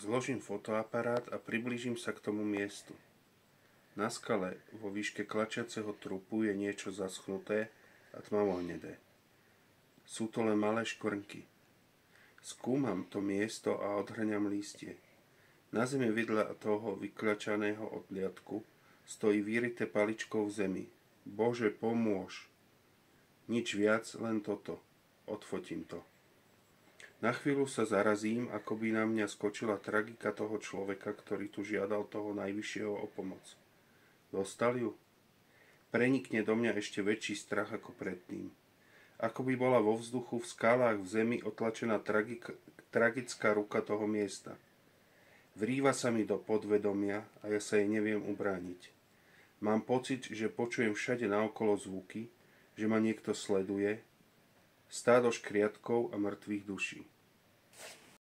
Zložím fotoaparát a priblížim sa k tomu miestu. Na skale vo výške klačiaceho trupu je niečo zaschnuté a tmavo-hnedé. Sú to len malé škvrnky. Skúmam to miesto a odhrňam lístie. Na zemi vedľa toho vykľačaného odliadku stojí vyrité paličkou v zemi. Bože, pomôž! Nič viac, len toto. Odfotím to. Na chvíľu sa zarazím, ako by na mňa skočila tragika toho človeka, ktorý tu žiadal toho najvyššieho o pomoc. Dostal ju? Prenikne do mňa ešte väčší strach ako predtým. Ako by bola vo vzduchu, v skalách, v zemi otlačená tragická ruka toho miesta. Vrýva sa mi do podvedomia a ja sa jej neviem ubrániť. Mám pocit, že počujem všade naokolo zvuky, že ma niekto sleduje, stádo škriatkov a mŕtvych duší.